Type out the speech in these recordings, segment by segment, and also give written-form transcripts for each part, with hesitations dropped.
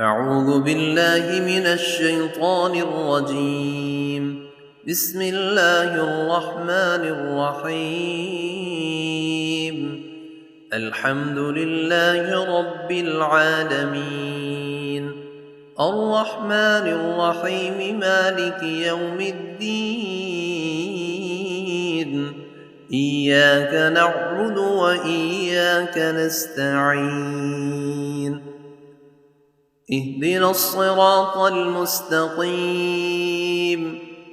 أعوذ بالله من الشيطان الرجيم. بسم الله الرحمن الرحيم. الحمد لله رب العالمين، الرحمن الرحيم، مالك يوم الدين. إياك نعبد وإياك نستعين. اهدنا الصراط المستقيم،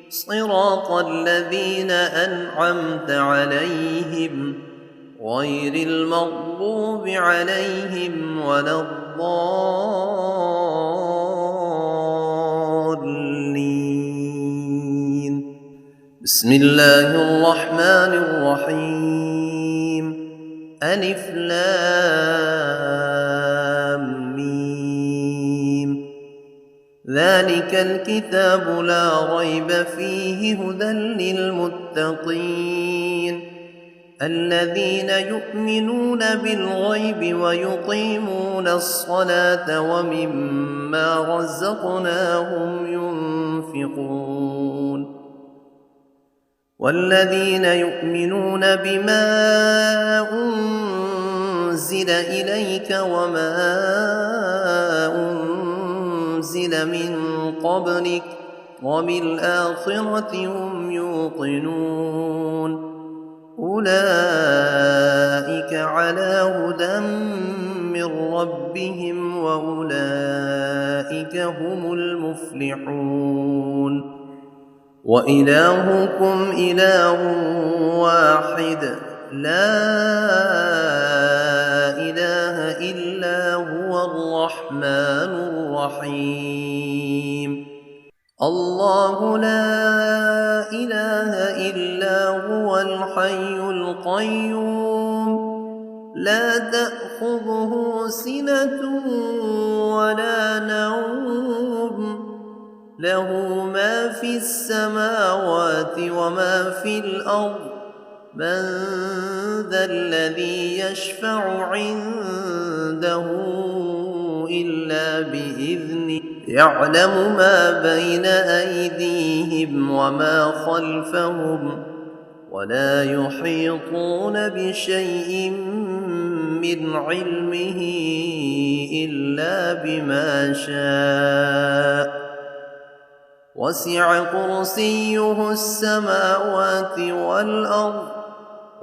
صراط الذين أنعمت عليهم غير المغضوب عليهم ولا الضالين. بسم الله الرحمن الرحيم. ألف لام ميم. ذلك الكتاب لا ريب فيه هدى للمتقين الذين يؤمنون بالغيب ويقيمون الصلاة ومما رزقناهم ينفقون والذين يؤمنون بما أنزل إليك وما أنزل من قبلك وبالآخرة هم يوقنون أولئك على هدى من ربهم وأولئك هم المفلحون. وإلهكم إله واحد لا إله إلا هو الرحمن الرحيم. الله لا إله إلا هو الحي القيوم لا تأخذه سنة ولا نوم له ما في السماوات وما في الأرض من ذا الذي يشفع عنده إلا بإذنه يعلم ما بين أيديهم وما خلفهم ولا يحيطون بشيء من علمه إلا بما شاء وسع كرسيه السماوات والأرض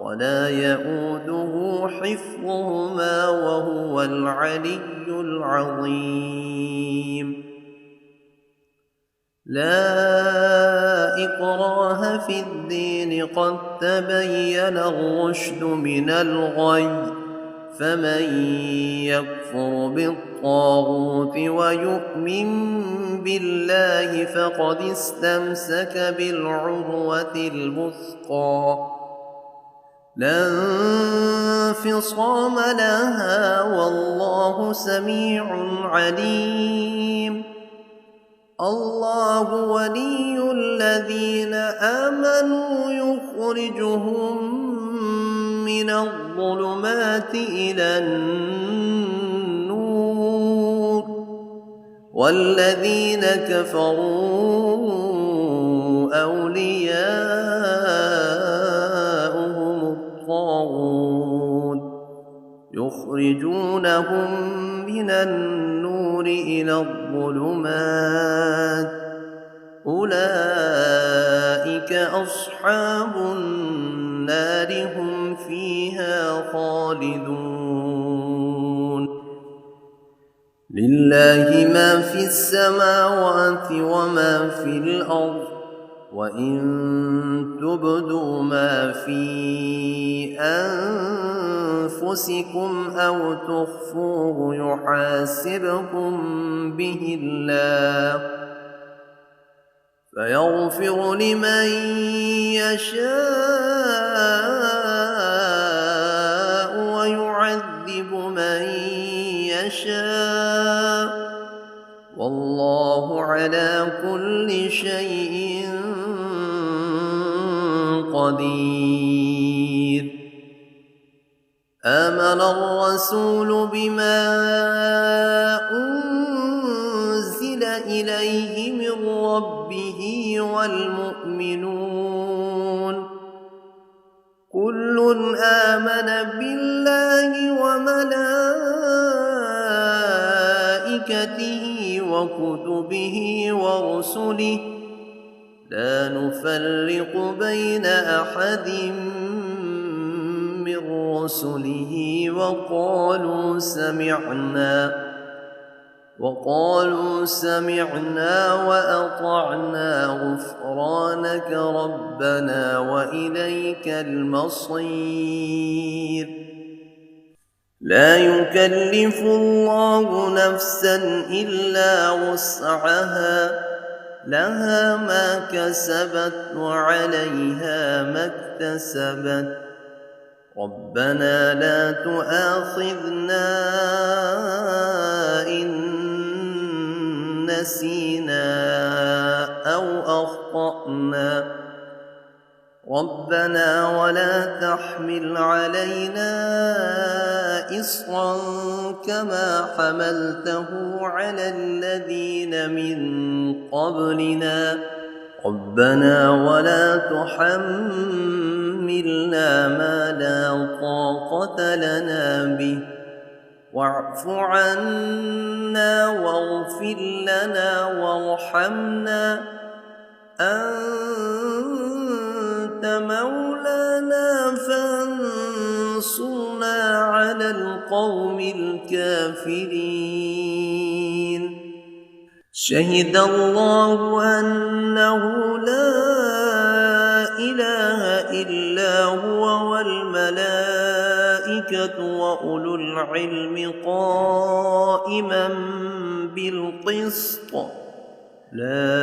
ولا يئوده حفظهما وهو العلي العظيم. لا إكراه في الدين قد تبين الرشد من الغي فمن يكفر بالطاغوت ويؤمن بالله فقد استمسك بالعروة الوثقى لا انفصام لها والله سميع عليم. الله ولي الذين آمنوا يخرجهم من الظلمات إلى النور والذين كفروا أولياؤهم الطاغوت يخرجونهم من النور إلى الظلمات أولئك أصحاب النار هم فيها خالدون. لله ما في السماوات وما في الأرض وإن تبدوا ما في أنفسكم أو تخفوه يحاسبكم به الله فيغفر لمن يشاء ويعذب من يشاء والله على كل شيء قدير. آمن الرسول بما أنزل إليه من ربه والمؤمنون كل آمن بالله وملائكته وكتبه ورسله لا نفرق بين أحد من رسله وقالوا سمعنا وأطعنا غفرانك ربنا وإليك المصير لا يكلف الله نفسا إلا وسعها لها ما كسبت وعليها ما اكتسبت ربنا لا تؤاخذنا إن نسينا أو أخطأنا ربنا ولا تحمل علينا إصرا كما حملته على الذين من قبلنا ربنا ولا تحملنا ما لا طاقة لنا به واعف عنا واغفر لنا وارحمنا أنت مولانا فانصرنا على القوم الكافرين شهد الله أنه لا إله إلا هو والملائكة وأولو العلم قائما بالقسط لا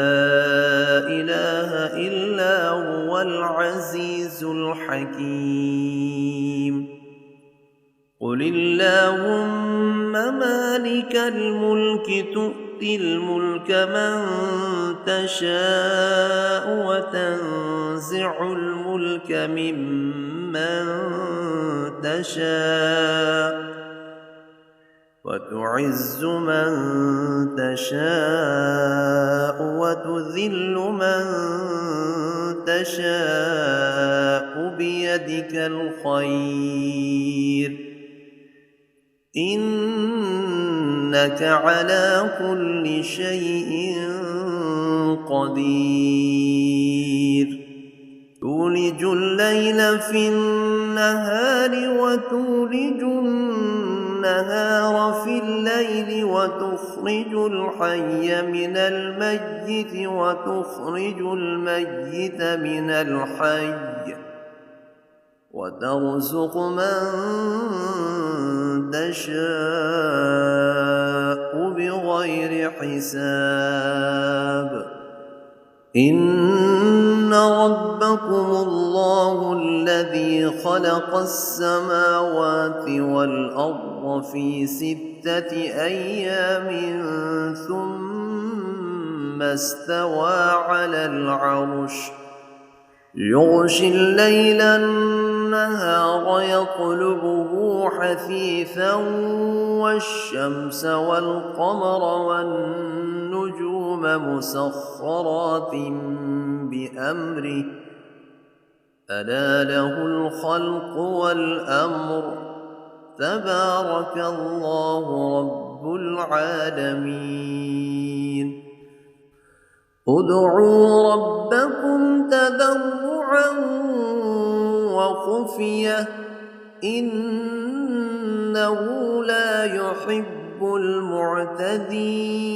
إله إلا هو العزيز الحكيم قل اللهم مالك الملك تؤتي الملك من تشاء وتنزع الملك ممن تشاء وتعز من تشاء وتذل من تشاء بيدك الخير إنك على كل شيء قدير تولج الليل في النهار وتولج النهار في الليل وتخرج الحي من الميت وتخرج الميت من الحي وترزق من تشاء بغير حساب إن ربكم الله الذي خلق السماوات والأرض في 6 أيام ثم استوى على العرش يغشي الليل النهار يطلبه حثيثا والشمس والقمر والنجوم مسخرات بأمره ألا له الخلق والأمر تبارك الله رب العالمين ادعوا ربكم تضرعا وخفية إنه لا يحب المعتدين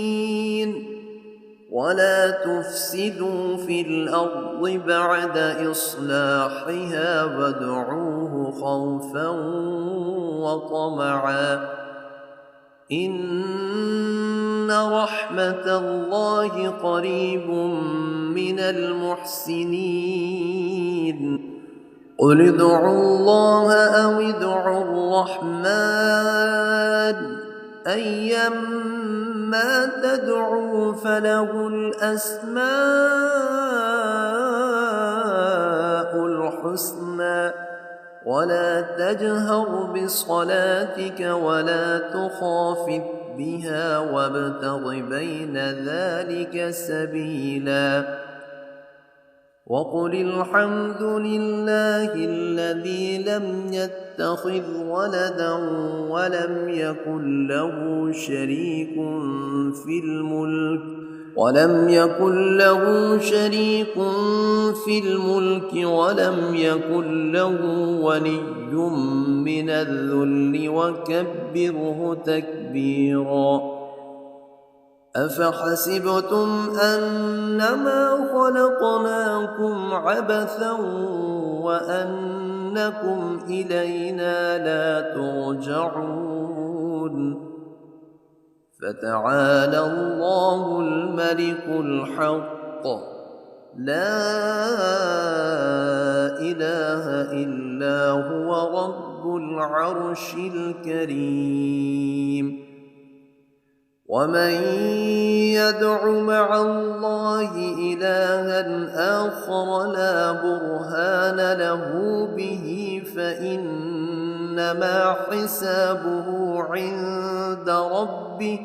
ولا تفسدوا في الأرض بعد إصلاحها وادعوه خوفا وطمعا إن رحمة الله قريب من المحسنين قل ادعوا الله أو ادعوا الرحمن أيما تدعوا فله الأسماء الحسنى ولا تجهر بصلاتك ولا تخافت بها وابتغ بين ذلك سبيلا وقل الحمد لله الذي لم يتخذ ولدا ولم يكن له شريك في الملك ولم ولم يكن له ولي من الذل وكبره تكبيرا أفحسبتم أنما خلقناكم عبثا وأنكم إلينا لا ترجعون فتعالى الله الملك الحق لا إله إلا هو رب العرش الكريم ومن يدع مع الله إلها آخر لا برهان له به فإنما حسابه عند ربه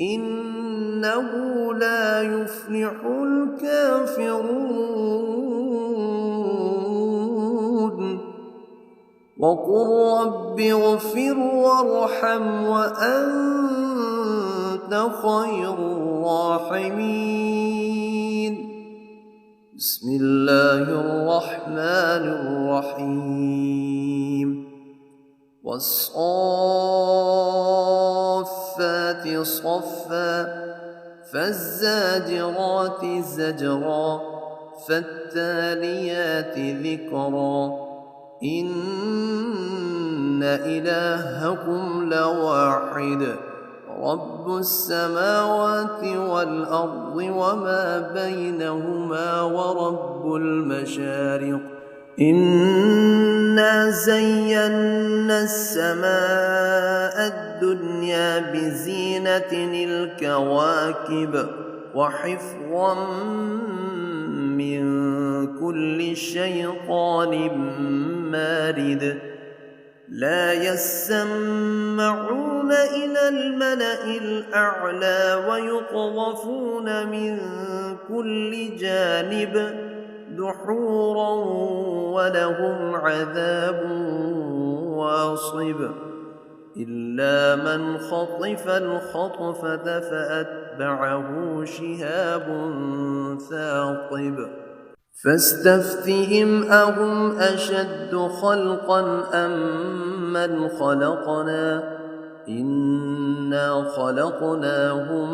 إنه لا يفلح الكافرون وقل رب اغفر وارحم وأنت خير الراحمين بسم الله الرحمن الرحيم والصافات صفا فالزاجرات زجرا فالتاليات ذكرا إن إلهكم لواحد رب السماوات والأرض وما بينهما ورب المشارق إنا زينا السماء الدنيا بزينة الكواكب وحفظا من كل شيطان مارد لا يسمعون إلى الملأ الأعلى ويقذفون من كل جانب دحورا ولهم عذاب واصب إلا من خطف الخطفة فأتبعه شهاب ثاقب فاستفتهم أهم أشد خلقا أم من خلقنا إنا خلقناهم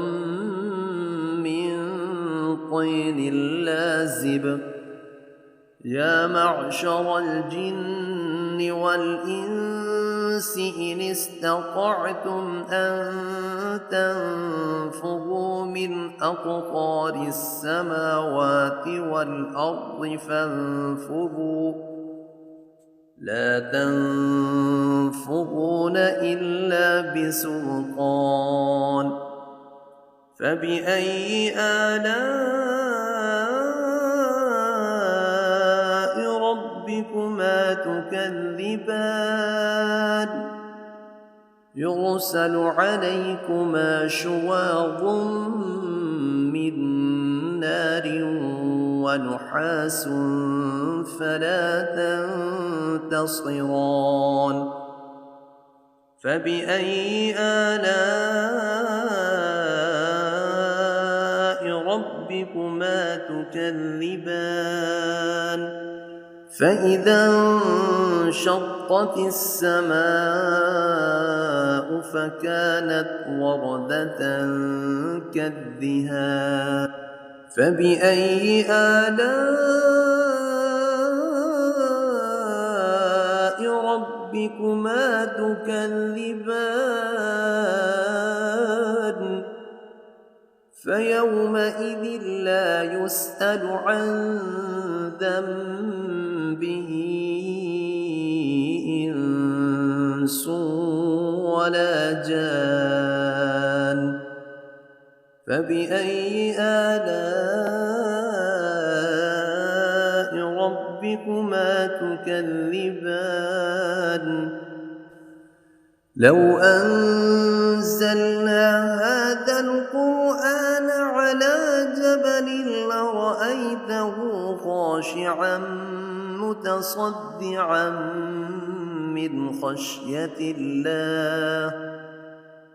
من طين لازب يا معشر الجن والإنس إن استطعتم أن تنفذوا من أقطار السماوات والأرض فانفذوا لا تنفذون إلا بسلطان فبأي آلاء ربكما تكذبان يرسل عليكما شواظ من نار ونحاس فلا تنتصران فبأي آلاء ربكما تكذبان فإذا انشقت السماء فكانت وردة كالدهان فبأي آلاء ربكما تكذبان فيومئذ لا يسأل عن ذنبه إنس ولا جان فبأي آلاء ربكما تكذبان لو أنزلنا أنزلنا هذا القرآن على جبل لرأيته خاشعا متصدعا من خشية الله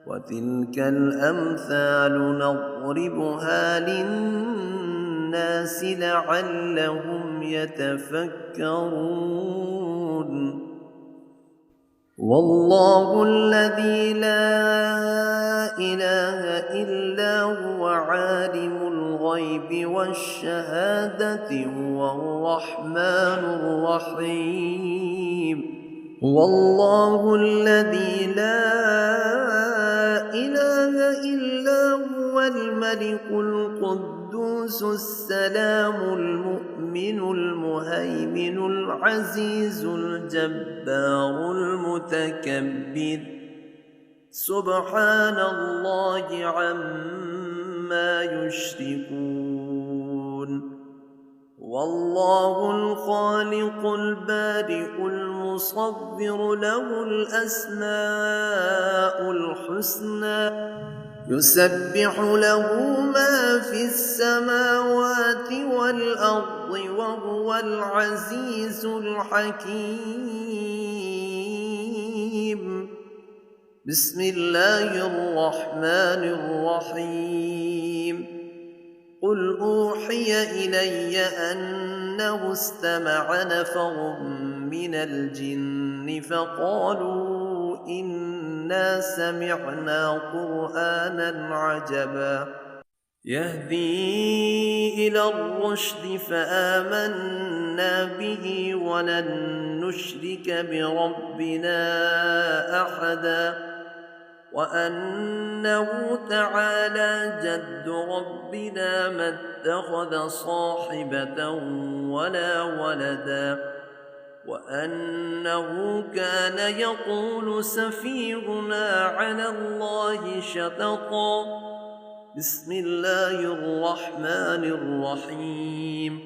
وتلك الأمثال نضربها للناس لعلهم يتفكرون والله الذي لا إله إلا هو عالم الغيب والشهادة هو الرحمن الرحيم والله الذي لا إله إلا هو الملك القدوس السلام المؤمن المهيمن العزيز الجبار المتكبر سبحان الله عما يشركون والله الخالق البارئ المصور له الأسماء الحسنى يسبح له ما في السماوات والأرض وهو العزيز الحكيم بسم الله الرحمن الرحيم قل أوحي إلي أنه استمع نفر من الجن فقالوا إنا سمعنا قرآنا عجبا يهدي إلى الرشد فآمنا به ولن نشرك بربنا أحدا وأنه تعالى جد ربنا ما اتخذ صاحبة ولا ولدا وأنه كان يقول سفيهنا على الله شططا بسم الله الرحمن الرحيم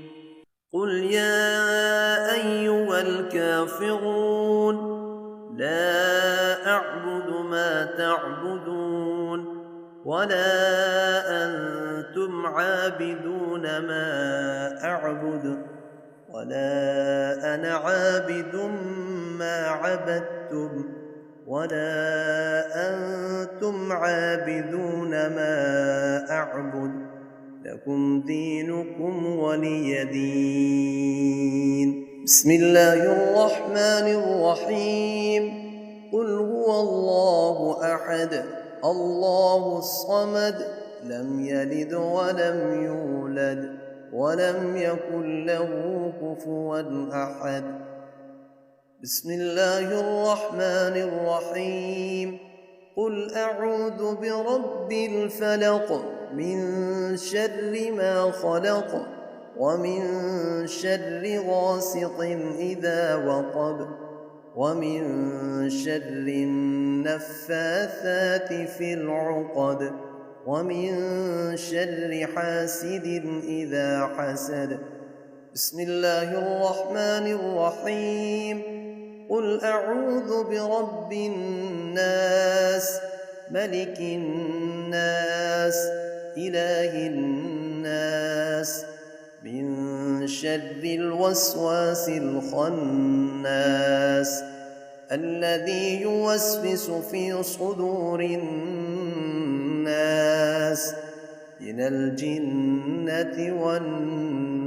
قل يا أيها الكافرون لا أعبد ما تعبدون ولا أنتم عابدون ما أعبد ولا أنا عابد ما عبدتم ولا أنتم عابدون ما أعبد لكم دينكم ولي دين بسم الله الرحمن الرحيم قل هو الله أحد الله الصمد لم يلد ولم يولد ولم يكن له كفوا أحد بسم الله الرحمن الرحيم قل أعوذ برب الفلق من شر ما خلق ومن شر غاسق إذا وقب ومن شر النفاثات في العقد ومن شر حاسد إذا حسد بسم الله الرحمن الرحيم قل أعوذ برب الناس ملك الناس إله الناس من شر الوسواس الخناس الذي يوسوس في صدور الناس من الجنة والناس